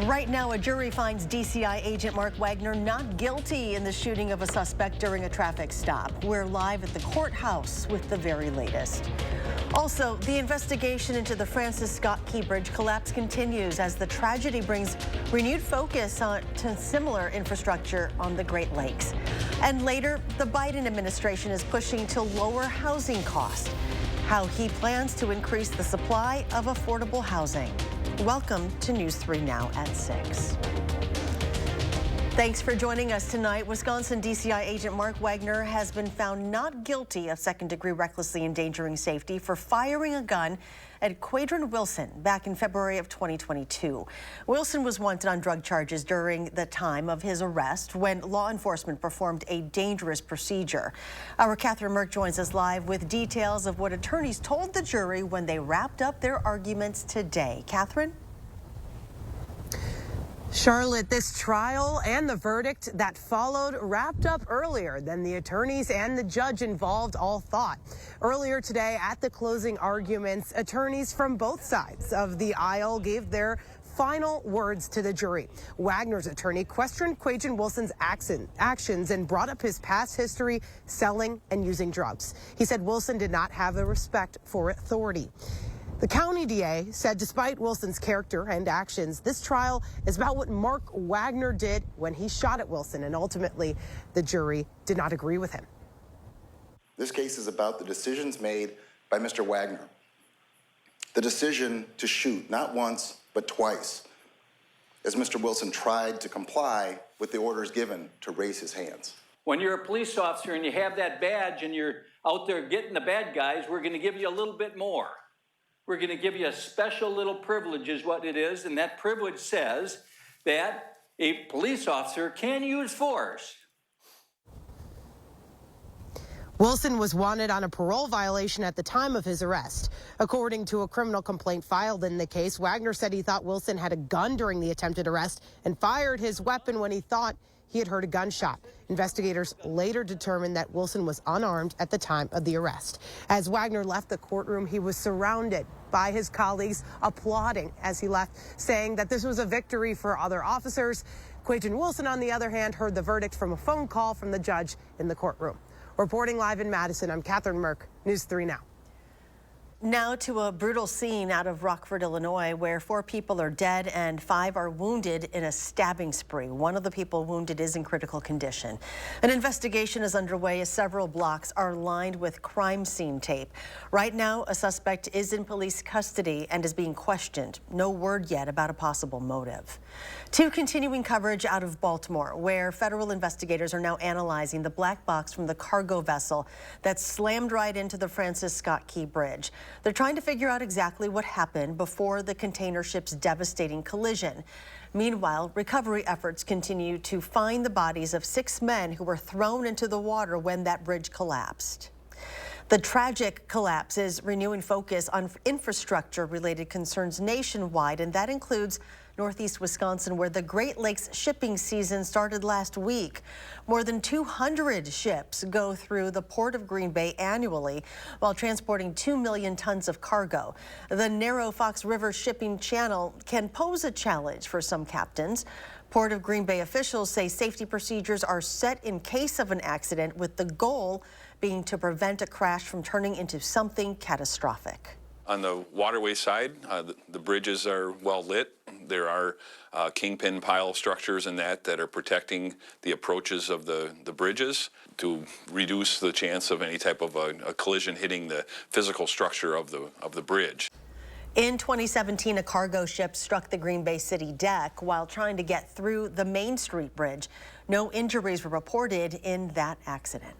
Right now, a jury finds DCI agent Mark Wagner not guilty in the shooting of a suspect during a traffic stop. We're live at the courthouse with the very latest. Also, the investigation into the Francis Scott Key Bridge collapse continues as the tragedy brings renewed focus to similar infrastructure on the Great Lakes. And later, the Biden administration is pushing to lower housing costs. How he plans to increase the supply of affordable housing. Welcome to News 3 Now at 6. Thanks for joining us tonight. Wisconsin DCI agent Mark Wagner has been found not guilty of second-degree recklessly endangering safety for firing a gun at Quadron Wilson back in February of 2022. Wilson was wanted on drug charges during the time of his arrest when law enforcement performed a dangerous procedure. Our Catherine Merck joins us live with details of what attorneys told the jury when they wrapped up their arguments today. Catherine? Charlotte, this trial and the verdict that followed wrapped up earlier than the attorneys and the judge involved all thought. Earlier today at the closing arguments, attorneys from both sides of the aisle gave their final words to the jury. Wagner's attorney questioned Quadron Wilson's actions and brought up his past history selling and using drugs. He said Wilson did not have the respect for authority. The county DA said despite Wilson's character and actions, this trial is about what Mark Wagner did when he shot at Wilson, and ultimately the jury did not agree with him. This case is about the decisions made by Mr. Wagner. The decision to shoot not once, but twice, as Mr. Wilson tried to comply with the orders given to raise his hands. When you're a police officer and you have that badge and you're out there getting the bad guys, we're going to give you a little bit more. We're going to give you a special little privilege is what it is, and that privilege says that a police officer can use force. Wilson was wanted on a parole violation at the time of his arrest. According to a criminal complaint filed in the case, Wagner said he thought Wilson had a gun during the attempted arrest and fired his weapon when he thought he had heard a gunshot. Investigators later determined that Wilson was unarmed at the time of the arrest. As Wagner left the courtroom, he was surrounded by his colleagues applauding as he left, saying that this was a victory for other officers. Quadron Wilson, on the other hand, heard the verdict from a phone call from the judge in the courtroom. Reporting live in Madison, I'm Catherine Merck, News 3 Now. Now to a brutal scene out of Rockford, Illinois, where 4 people are dead and 5 are wounded in a stabbing spree. One of the people wounded is in critical condition. An investigation is underway as several blocks are lined with crime scene tape. Right now, a suspect is in police custody and is being questioned. No word yet about a possible motive. To continuing coverage out of Baltimore, where federal investigators are now analyzing the black box from the cargo vessel that slammed right into the Francis Scott Key Bridge. They're trying to figure out exactly what happened before the container ship's devastating collision. Meanwhile, recovery efforts continue to find the bodies of 6 men who were thrown into the water when that bridge collapsed. The tragic collapse is renewing focus on infrastructure-related concerns nationwide, and that includes Northeast Wisconsin, where the Great Lakes shipping season started last week. More than 200 ships go through the Port of Green Bay annually while transporting 2 million tons of cargo. The narrow Fox River shipping channel can pose a challenge for some captains. Port of Green Bay officials say safety procedures are set in case of an accident, with the goal being to prevent a crash from turning into something catastrophic. On the waterway side, the bridges are well lit. There are kingpin pile structures and that are protecting the approaches of the bridges to reduce the chance of any type of a collision hitting the physical structure of the bridge. In 2017, a cargo ship struck the Green Bay City deck while trying to get through the Main Street Bridge. No injuries were reported in that accident.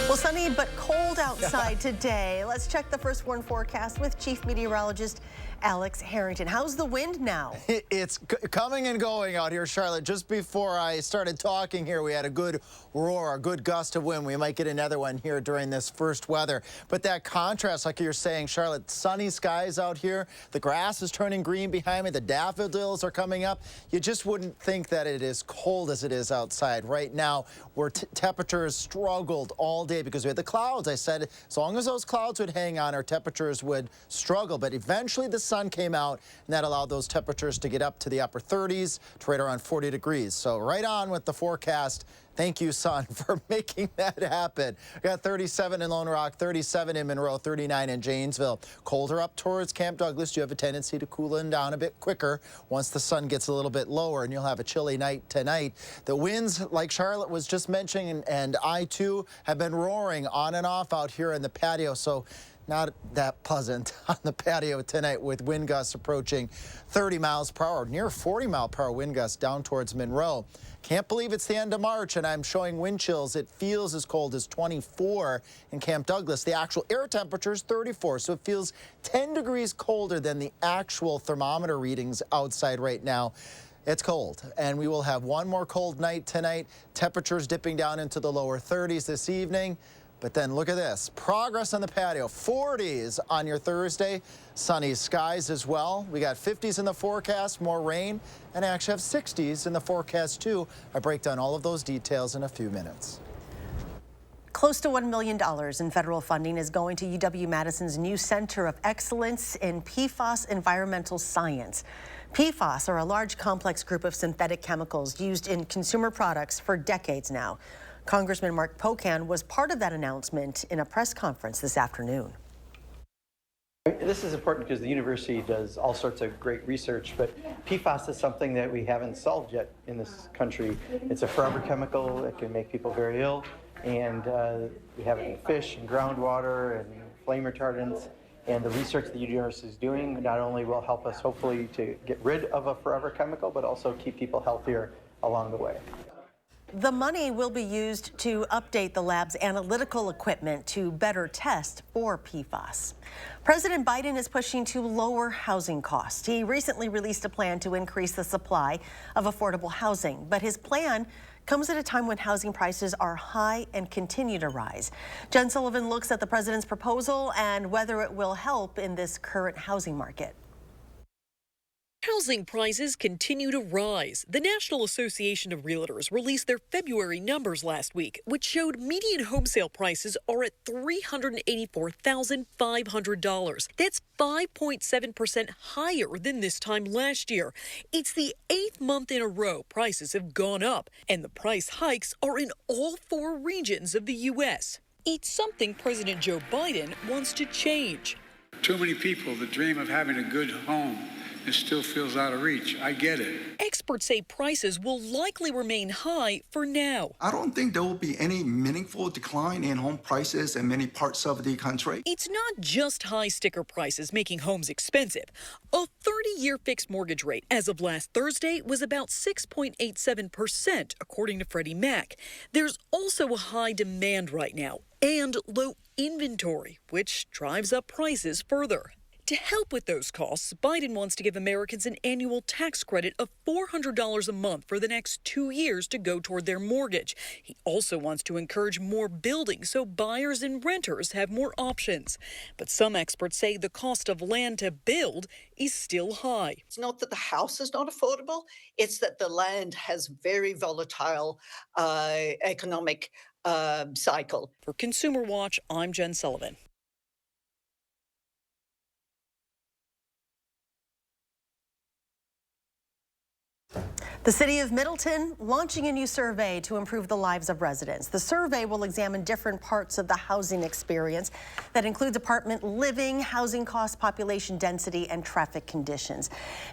Well, sunny but cold outside today. Let's check the first warn forecast with Chief Meteorologist Alex Harrington. How's the wind now? It's coming and going out here, Charlotte. Just before I started talking here, we had a good roar, a good gust of wind. We might get another one here during this first weather. But that contrast, like you're saying, Charlotte, sunny skies out here. The grass is turning green behind me. The daffodils are coming up. You just wouldn't think that it is cold as it is outside. Right now, where temperatures struggled all day because we had the clouds. I said as long as those clouds would hang on, our temperatures would struggle. But eventually the sun came out, and that allowed those temperatures to get up to the upper 30s to right around 40 degrees. So right on with the forecast. Thank you, sun, for making that happen. We got 37 in Lone Rock, 37 in Monroe, 39 in Janesville. Colder up towards Camp Douglas. You have a tendency to cool in down a bit quicker once the sun gets a little bit lower, and you'll have a chilly night tonight. The winds, like Charlotte was just mentioning, and I too have been roaring on and off out here in the patio. So not that pleasant on the patio tonight with wind gusts approaching 30 miles per hour, near 40 mile per hour wind gusts down towards Monroe. Can't believe it's the end of March and I'm showing wind chills. It feels as cold as 24 in Camp Douglas. The actual air temperature is 34, so it feels 10 degrees colder than the actual thermometer readings outside right now. It's cold, and we will have one more cold night tonight. Temperatures dipping down into the lower 30s this evening. But then look at this, progress on the patio, 40s on your Thursday, sunny skies as well. We got 50s in the forecast, more rain, and I actually have 60s in the forecast too. I break down all of those details in a few minutes. Close to $1 million in federal funding is going to UW-Madison's new Center of Excellence in PFAS Environmental Science. PFAS are a large, complex group of synthetic chemicals used in consumer products for decades now. Congressman Mark Pocan was part of that announcement in a press conference this afternoon. This is important because the university does all sorts of great research, but PFAS is something that we haven't solved yet in this country. It's a forever chemical. It can make people very ill, and we have it in fish and groundwater and flame retardants. And the research that the university is doing not only will help us hopefully to get rid of a forever chemical, but also keep people healthier along the way. The money will be used to update the lab's analytical equipment to better test for PFAS. President Biden is pushing to lower housing costs. He recently released a plan to increase the supply of affordable housing, but his plan comes at a time when housing prices are high and continue to rise. Jen Sullivan looks at the president's proposal and whether it will help in this current housing market. Housing prices continue to rise. The National Association of Realtors released their February numbers last week, which showed median home sale prices are at $384,500. That's 5.7% higher than this time last year. It's the 8th month in a row prices have gone up, and the price hikes are in all 4 regions of the U.S. It's something President Joe Biden wants to change. Too many people that dream of having a good home, it still feels out of reach. I get it. Experts say prices will likely remain high for now. I don't think there will be any meaningful decline in home prices in many parts of the country. It's not just high sticker prices making homes expensive. A 30-year fixed mortgage rate as of last Thursday was about 6.87%, according to Freddie Mac. There's also a high demand right now and low inventory, which drives up prices further. To help with those costs, Biden wants to give Americans an annual tax credit of $400 a month for the next 2 years to go toward their mortgage. He also wants to encourage more building so buyers and renters have more options. But some experts say the cost of land to build is still high. It's not that the house is not affordable, it's that the land has very volatile economic cycle. For Consumer Watch, I'm Jen Sullivan. The City of Middleton launching a new survey to improve the lives of residents. The survey will examine different parts of the housing experience that includes apartment living, housing costs, population density, and traffic conditions.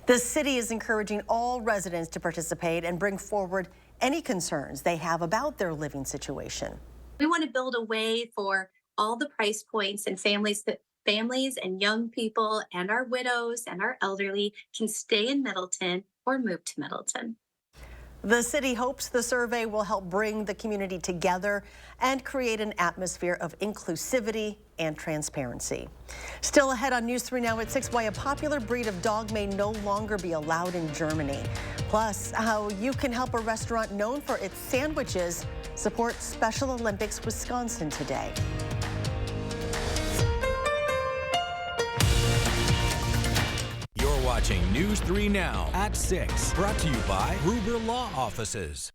The city is encouraging all residents to participate and bring forward any concerns they have about their living situation. We want to build a way for all the price points and families and young people and our widows and our elderly can stay in Middleton or move to Middleton. The city hopes the survey will help bring the community together and create an atmosphere of inclusivity and transparency. Still ahead on News 3 Now at 6, why a popular breed of dog may no longer be allowed in Germany. Plus, how you can help a restaurant known for its sandwiches support Special Olympics Wisconsin today. Watching News 3 Now at 6. Brought to you by Gruber Law Offices.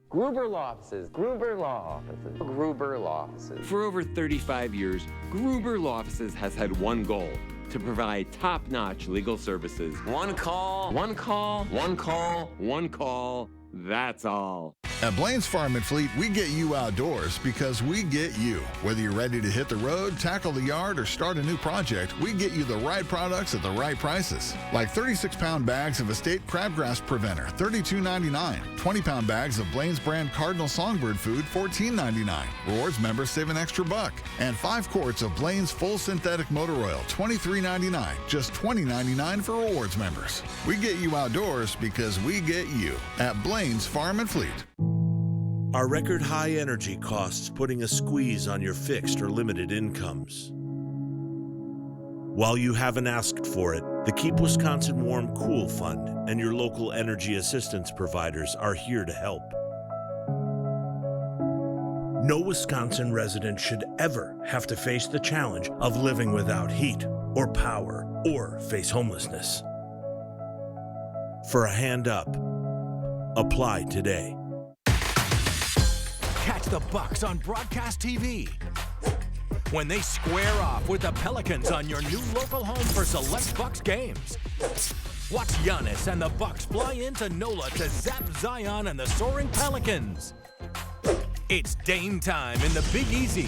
Gruber Law Offices. Gruber Law Offices. Gruber Law Offices. For over 35 years, Gruber Law Offices has had one goal: to provide top-notch legal services. One call, one call, one call, one call. That's all. At Blaine's Farm and Fleet, we get you outdoors because we get you. Whether you're ready to hit the road, tackle the yard, or start a new project, we get you the right products at the right prices. Like 36-pound bags of Estate Crabgrass Preventer, $32.99. 20-pound bags of Blaine's brand Cardinal Songbird food, $14.99. Rewards members save an extra $1. And 5 quarts of Blaine's Full Synthetic Motor Oil, $23.99. Just $20.99 for rewards members. We get you outdoors because we get you at Blaine's Farm and Fleet. Are record high energy costs putting a squeeze on your fixed or limited incomes? While you haven't asked for it, the Keep Wisconsin Warm Cool Fund and your local energy assistance providers are here to help. No Wisconsin resident should ever have to face the challenge of living without heat or power or face homelessness. For a hand up, apply today. Catch the Bucks on broadcast TV when they square off with the Pelicans on your new local home for select Bucks games. Watch Giannis and the Bucks fly into NOLA to zap Zion and the soaring Pelicans. It's Dame time in the Big Easy.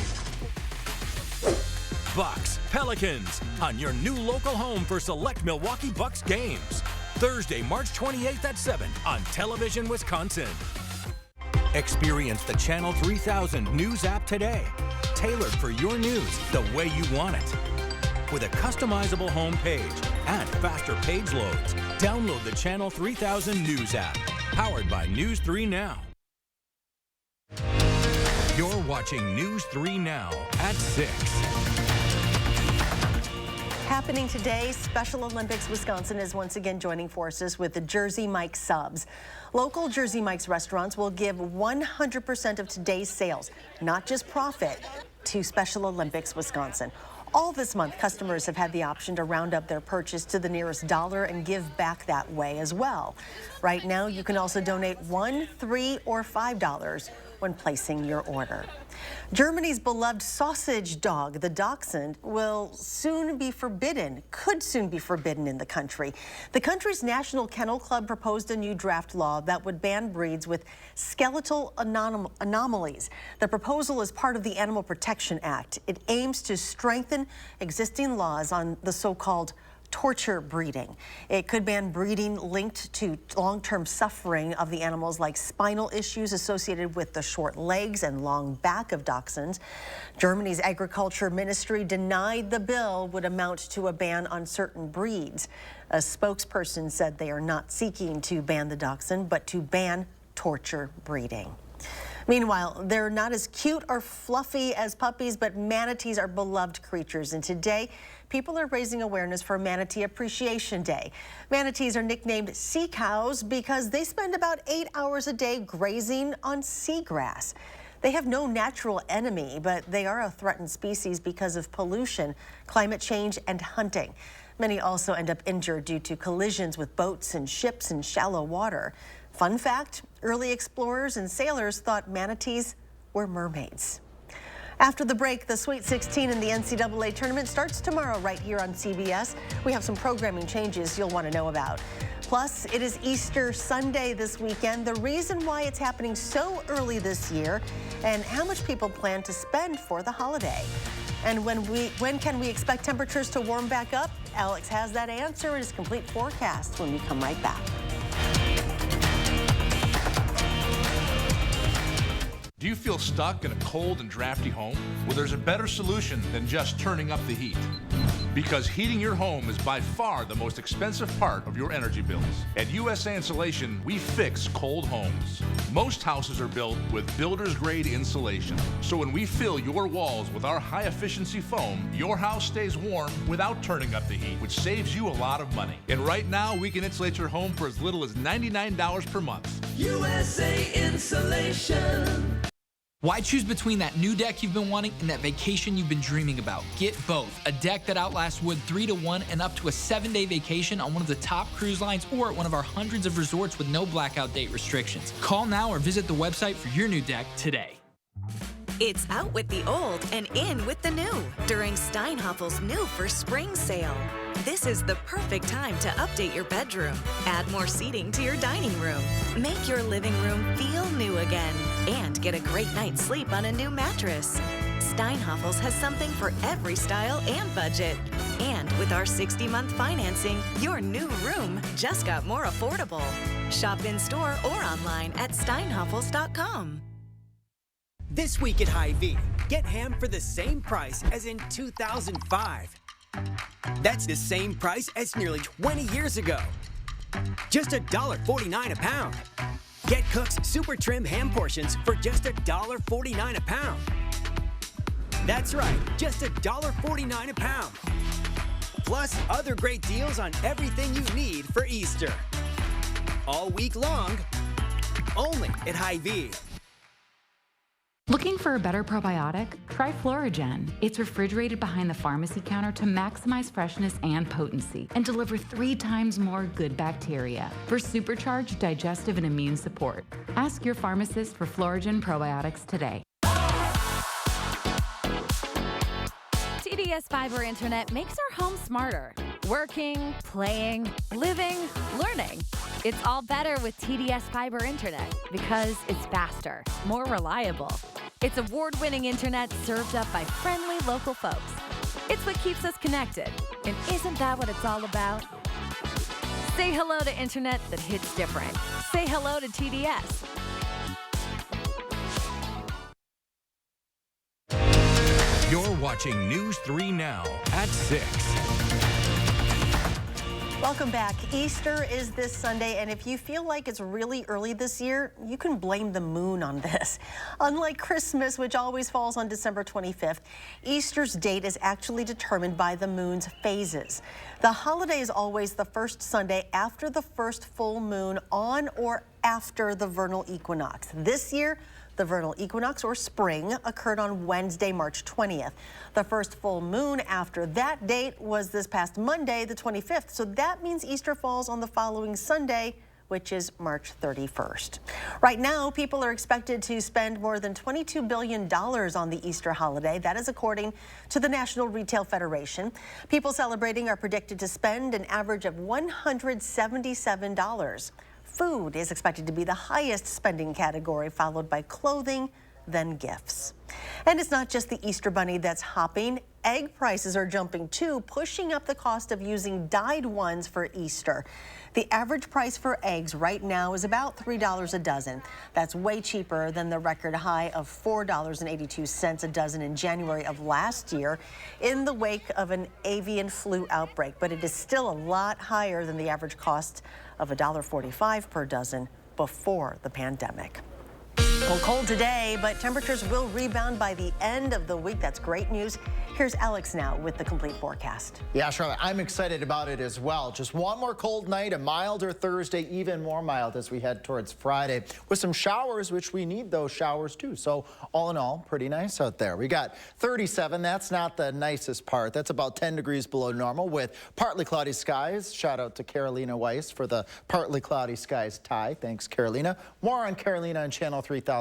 Bucks, Pelicans on your new local home for select Milwaukee Bucks games. Thursday, March 28th at 7 on Television Wisconsin. Experience the Channel 3000 News app today, tailored for your news the way you want it. With a customizable home page and faster page loads, download the Channel 3000 News app, powered by News 3 Now. You're watching News 3 Now at 6. Happening today, Special Olympics Wisconsin is once again joining forces with the Jersey Mike's subs. Local Jersey Mike's restaurants will give 100% of today's sales, not just profit, to Special Olympics Wisconsin. All this month, customers have had the option to round up their purchase to the nearest dollar and give back that way as well. Right now, you can also donate $1, $3, or $5 when placing your order. Germany's beloved sausage dog, the Dachshund, could soon be forbidden in the country. The country's National Kennel Club proposed a new draft law that would ban breeds with skeletal anomalies. The proposal is part of the Animal Protection Act. It aims to strengthen existing laws on the so-called torture breeding. It could ban breeding linked to long-term suffering of the animals, like spinal issues associated with the short legs and long back of dachshunds. Germany's agriculture ministry denied the bill would amount to a ban on certain breeds. A spokesperson said they are not seeking to ban the dachshund, but to ban torture breeding. Meanwhile, they're not as cute or fluffy as puppies, but manatees are beloved creatures. And today, people are raising awareness for Manatee Appreciation Day. Manatees are nicknamed sea cows because they spend about 8 hours a day grazing on seagrass. They have no natural enemy, but they are a threatened species because of pollution, climate change, and hunting. Many also end up injured due to collisions with boats and ships in shallow water. Fun fact, early explorers and sailors thought manatees were mermaids. After the break, the Sweet 16 in the NCAA tournament starts tomorrow right here on CBS. We have some programming changes you'll want to know about. Plus, it is Easter Sunday this weekend, the reason why it's happening so early this year, and how much people plan to spend for the holiday. And when can we expect temperatures to warm back up? Alex has that answer in his complete forecast when we come right back. Do you feel stuck in a cold and drafty home? Well, there's a better solution than just turning up the heat. Because heating your home is by far the most expensive part of your energy bills. At USA Insulation, we fix cold homes. Most houses are built with builder's grade insulation. So when we fill your walls with our high efficiency foam, your house stays warm without turning up the heat, which saves you a lot of money. And right now, we can insulate your home for as little as $99 per month. USA Insulation. Why choose between that new deck you've been wanting and that vacation you've been dreaming about? Get both. A deck that outlasts wood 3-to-1 and up to a 7-day vacation on one of the top cruise lines or at one of our hundreds of resorts with no blackout date restrictions. Call now or visit the website for your new deck today. It's out with the old and in with the new during Steinhoffel's new for spring sale. This is the perfect time to update your bedroom, add more seating to your dining room, make your living room feel new again, and get a great night's sleep on a new mattress. Steinhoffel's has something for every style and budget. And with our 60-month financing, your new room just got more affordable. Shop in-store or online at steinhoffels.com. This week at Hy-Vee, get ham for the same price as in 2005. That's the same price as nearly 20 years ago. Just $1.49 a pound. Get Cook's Super Trim ham portions for just $1.49 a pound. That's right, just $1.49 a pound. Plus other great deals on everything you need for Easter. All week long, only at Hy-Vee. Looking for a better probiotic? Try Florigen. It's refrigerated behind the pharmacy counter to maximize freshness and potency and deliver 3 times more good bacteria for supercharged digestive and immune support. Ask your pharmacist for Florigen probiotics today. TDS Fiber Internet makes our home smarter. Working, playing, living, learning. It's all better with TDS Fiber Internet because it's faster, more reliable. It's award-winning internet served up by friendly local folks. It's what keeps us connected. And isn't that what it's all about? Say hello to internet that hits different. Say hello to TDS. You're watching News 3 Now at 6. Welcome back. Easter is this Sunday, and if you feel like it's really early this year, you can blame the moon on this. Unlike Christmas, which always falls on December 25th, Easter's date is actually determined by the moon's phases. The holiday is always the first Sunday after the first full moon on or after the vernal equinox. This year, the vernal equinox, or spring, occurred on Wednesday, March 20th. The first full moon after that date was this past Monday, the 25th. So that means Easter falls on the following Sunday, which is March 31st. Right now, people are expected to spend more than $22 billion on the Easter holiday. That is according to the National Retail Federation. People celebrating are predicted to spend an average of $177. Food is expected to be the highest spending category, followed by clothing, then gifts. And it's not just the Easter bunny that's hopping. Egg prices are jumping too, pushing up the cost of using dyed ones for Easter. The average price for eggs right now is about $3 a dozen. That's way cheaper than the record high of $4.82 a dozen in January of last year in the wake of an avian flu outbreak. But it is still a lot higher than the average cost of $1.45 per dozen before the pandemic. Well, cold today, but temperatures will rebound by the end of the week. That's great news. Here's Alex now with the complete forecast. Yeah, Charlotte, I'm excited about it as well. Just one more cold night, a milder Thursday, even more mild as we head towards Friday with some showers, which we need those showers too. So all in all, pretty nice out there. We got 37. That's not the nicest part. That's about 10 degrees below normal with partly cloudy skies. Shout out to Carolina Weiss for the partly cloudy skies tie. Thanks, Carolina. More on Carolina on channel3000.com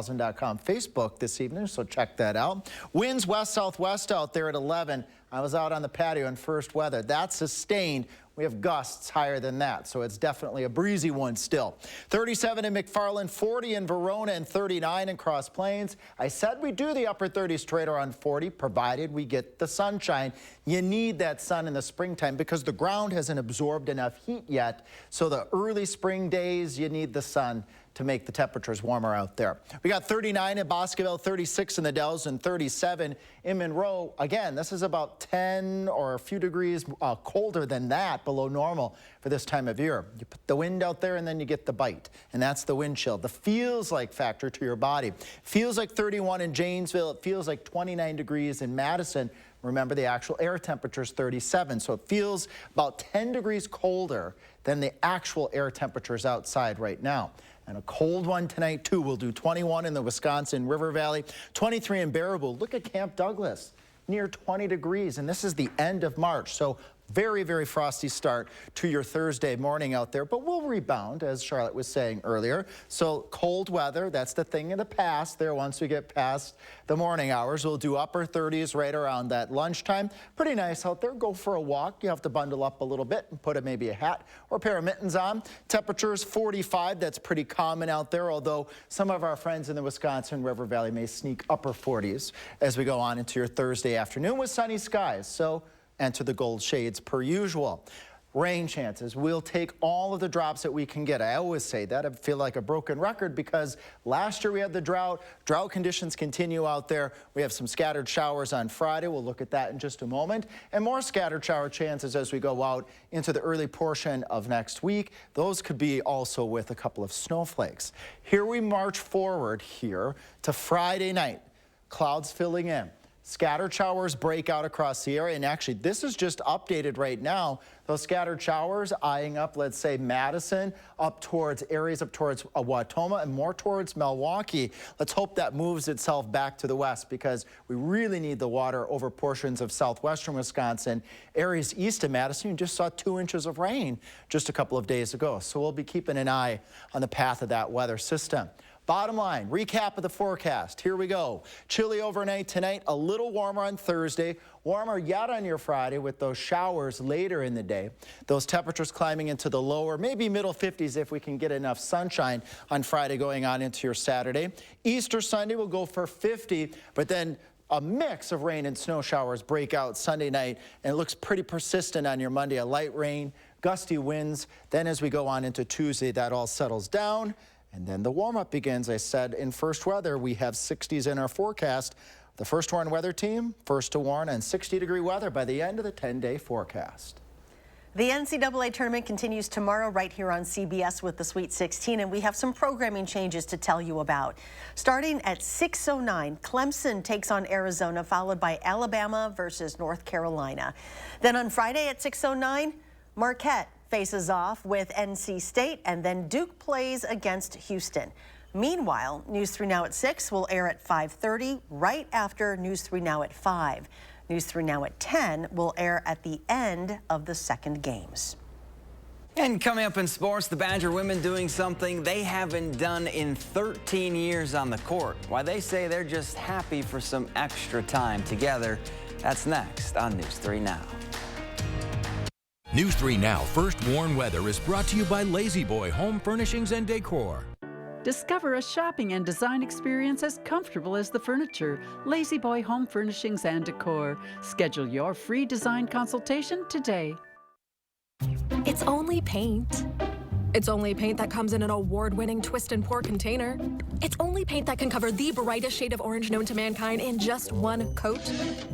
Facebook this evening, so check that out. Winds west-southwest out there at 11. I was out on the patio in first weather. That's sustained. We have gusts higher than that, so it's definitely a breezy one still. 37 in McFarland, 40 in Verona, and 39 in Cross Plains. I said we'd do the upper 30s straight around 40, provided we get the sunshine. You need that sun in the springtime because the ground hasn't absorbed enough heat yet. So the early spring days, you need the sun to make the temperatures warmer out there. We got 39 in Boscoville, 36 in the Dells, and 37 in Monroe. Again, this is about 10 or a few degrees colder than that, below normal for this time of year. You put the wind out there and then you get the bite, and that's the wind chill. The feels like factor to your body. Feels like 31 in Janesville. It feels like 29 degrees in Madison. Remember, the actual air temperature is 37, so it feels about 10 degrees colder than the actual air temperatures outside right now. And a cold one tonight, too. We'll do 21 in the Wisconsin River Valley, 23 in Baraboo. Look at Camp Douglas, near 20 degrees, and this is the end of March. So Very, very frosty start to your Thursday morning out there, but we'll rebound, as Charlotte was saying earlier. So cold weather, that's the thing in the past there. Once we get past the morning hours, we'll do upper 30s right around that lunchtime. Pretty nice out there. Go for a walk. You have to bundle up a little bit and put maybe a hat or a pair of mittens on. Temperatures 45. That's pretty common out there, although some of our friends in the Wisconsin River Valley may sneak upper 40s as we go on into your Thursday afternoon with sunny skies. So enter the gold shades per usual. Rain chances. We'll take all of the drops that we can get. I always say that. I feel like a broken record because last year we had the drought. Drought conditions continue out there. We have some scattered showers on Friday. We'll look at that in just a moment. And more scattered shower chances as we go out into the early portion of next week. Those could be also with a couple of snowflakes. Here we march forward here to Friday night. Clouds filling in. Scattered showers break out across the area, and actually this is just updated right now. Those scattered showers eyeing up, let's say, Madison, up towards areas up towards Wautoma and more towards Milwaukee. Let's hope that moves itself back to the west because we really need the water over portions of southwestern Wisconsin. Areas east of Madison, you just saw 2 inches of rain just a couple of days ago. So we'll be keeping an eye on the path of that weather system. Bottom line, recap of the forecast. Here we go. Chilly overnight tonight, a little warmer on Thursday, warmer yet on your Friday with those showers later in the day. Those temperatures climbing into the lower, maybe middle 50s if we can get enough sunshine on Friday going on into your Saturday. Easter Sunday will go for 50, but then a mix of rain and snow showers break out Sunday night, and it looks pretty persistent on your Monday. A light rain, gusty winds. Then as we go on into Tuesday, that all settles down. And then the warm-up begins. I said in First Weather, we have 60s in our forecast. The First Warn weather team, first to warn on 60-degree weather by the end of the 10-day forecast. The NCAA tournament continues tomorrow right here on CBS with the Sweet 16, and we have some programming changes to tell you about. Starting at 6:09, Clemson takes on Arizona, followed by Alabama versus North Carolina. Then on Friday at 6:09, Marquette faces off with NC State, and then Duke plays against Houston. Meanwhile, News 3 Now at 6 will air at 5:30, right after News 3 Now at 5. News 3 Now at 10 will air at the end of the second games. And coming up in sports, the Badger women doing something they haven't done in 13 years on the court. Why they say they're just happy for some extra time together. That's next on News 3 Now. News 3 Now First Warn Weather is brought to you by Lazy Boy Home Furnishings and Decor. Discover a shopping and design experience as comfortable as the furniture. Lazy Boy Home Furnishings and Decor. Schedule your free design consultation today. It's only paint. It's only paint that comes in an award-winning twist and pour container. It's only paint that can cover the brightest shade of orange known to mankind in just one coat.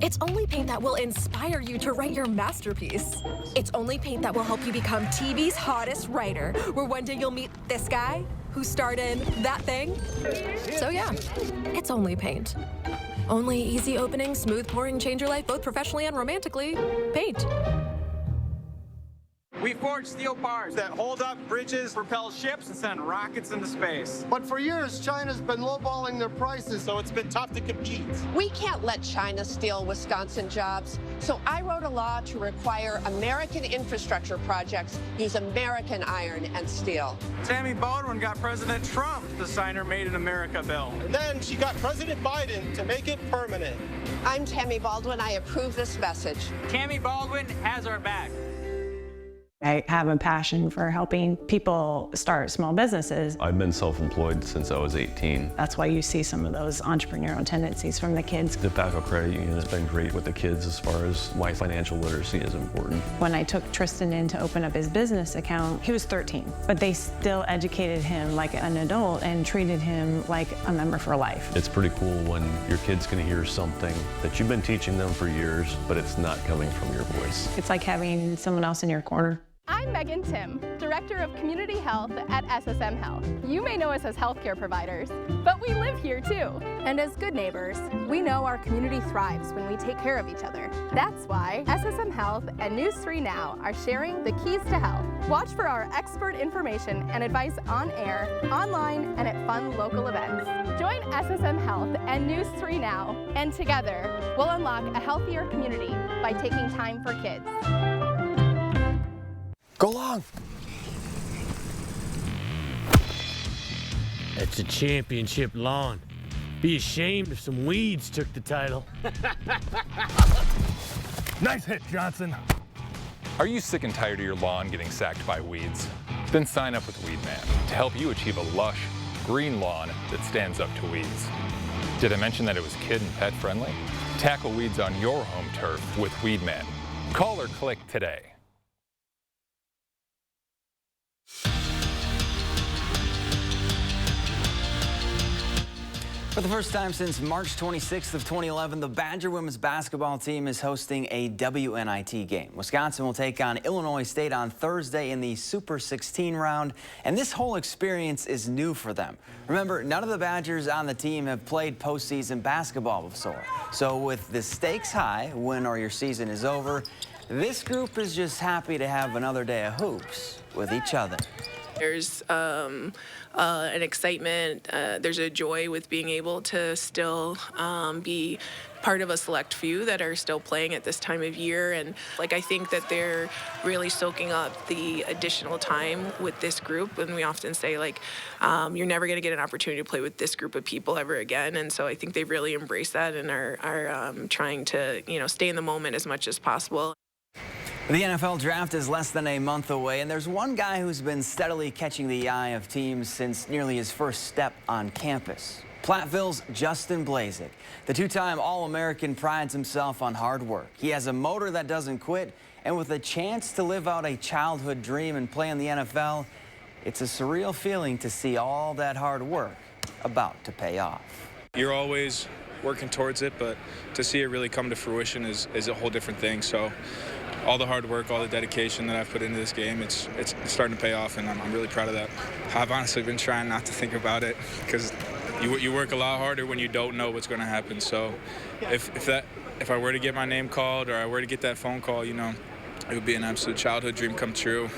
It's only paint that will inspire you to write your masterpiece. It's only paint that will help you become TV's hottest writer, where one day you'll meet this guy who starred in that thing. So yeah, it's only paint. Only easy opening, smooth pouring, change your life both professionally and romantically. Paint. We forge steel bars that hold up bridges, propel ships, and send rockets into space. But for years, China's been lowballing their prices, so it's been tough to compete. We can't let China steal Wisconsin jobs, so I wrote a law to require American infrastructure projects use American iron and steel. Tammy Baldwin got President Trump to sign her Made in America bill. And then she got President Biden to make it permanent. I'm Tammy Baldwin. I approve this message. Tammy Baldwin has our back. I have a passion for helping people start small businesses. I've been self-employed since I was 18. That's why you see some of those entrepreneurial tendencies from the kids. The Paco Credit Union has been great with the kids as far as why financial literacy is important. When I took Tristan in to open up his business account, he was 13, but they still educated him like an adult and treated him like a member for life. It's pretty cool when your kids can hear something that you've been teaching them for years, but it's not coming from your voice. It's like having someone else in your corner. I'm Megan Tim, Director of Community Health at SSM Health. You may know us as healthcare providers, but we live here too. And as good neighbors, we know our community thrives when we take care of each other. That's why SSM Health and News 3 Now are sharing the keys to health. Watch for our expert information and advice on air, online, and at fun local events. Join SSM Health and News 3 Now, and together we'll unlock a healthier community by taking time for kids. Go long. That's a championship lawn. Be ashamed if some weeds took the title. Nice hit, Johnson. Are you sick and tired of your lawn getting sacked by weeds? Then sign up with Weedman to help you achieve a lush, green lawn that stands up to weeds. Did I mention that it was kid and pet friendly? Tackle weeds on your home turf with Weedman. Call or click today. For the first time since March 26th of 2011, the Badger women's basketball team is hosting a WNIT game. Wisconsin will take on Illinois State on Thursday in the Super 16 round, and this whole experience is new for them. Remember, none of the Badgers on the team have played postseason basketball before. So with the stakes high, win or your season is over, this group is just happy to have another day of hoops with each other. There's an excitement, there's a joy with being able to still be part of a select few that are still playing at this time of year. And I think that they're really soaking up the additional time with this group. And we often say you're never going to get an opportunity to play with this group of people ever again. And so I think they've really embraced that and are trying to, stay in the moment as much as possible. The NFL draft is less than a month away, and there's one guy who's been steadily catching the eye of teams since nearly his first step on campus. Platteville's Justin Blazek. The two-time All-American prides himself on hard work. He has a motor that doesn't quit, and with a chance to live out a childhood dream and play in the NFL, it's a surreal feeling to see all that hard work about to pay off. You're always working towards it, but to see it really come to fruition is a whole different thing. So all the hard work, all the dedication that I've put into this game, it's starting to pay off, and I'm really proud of that. I've honestly been trying not to think about it because you work a lot harder when you don't know what's going to happen. So if I were to get my name called or I were to get that phone call, it would be an absolute childhood dream come true.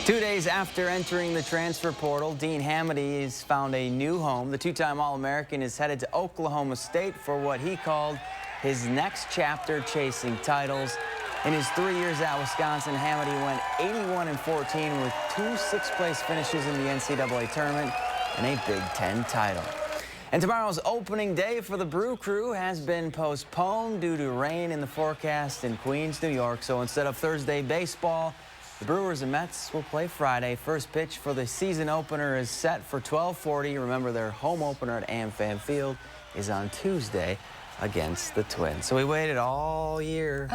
2 days after entering the transfer portal, Dean Hamady has found a new home. The two-time All-American is headed to Oklahoma State for what he called his next chapter chasing titles. In his 3 years at Wisconsin, Hamady went 81-14 with 2 sixth-place finishes in the NCAA tournament and a Big Ten title. And tomorrow's opening day for the Brew Crew has been postponed due to rain in the forecast in Queens, New York. So instead of Thursday baseball, the Brewers and Mets will play Friday. First pitch for the season opener is set for 12:40. Remember, their home opener at AmFam Field is on Tuesday against the Twins. So we waited all year.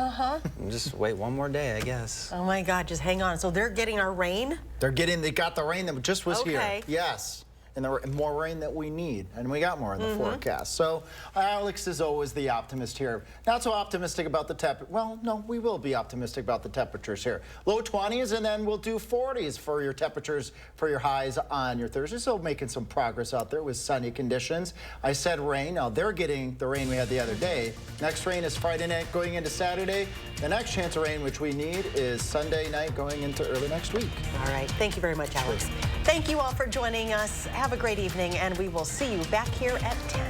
Just wait one more day, I guess. Oh my God, just hang on. So they're getting our rain? They got the rain that just was here. Okay. Yes. And the more rain that we need, and we got more in the forecast. So Alex is always the optimist here. Not so optimistic about the temperature. Well, no, we will be optimistic about the temperatures here. Low 20s, and then we'll do 40s for your temperatures for your highs on your Thursday. So making some progress out there with sunny conditions. I said rain. Now they're getting the rain we had the other day. Next rain is Friday night going into Saturday. The next chance of rain, which we need, is Sunday night going into early next week. All right. Thank you very much, Alex. Thank you all for joining us. Have a great evening, and we will see you back here at 10.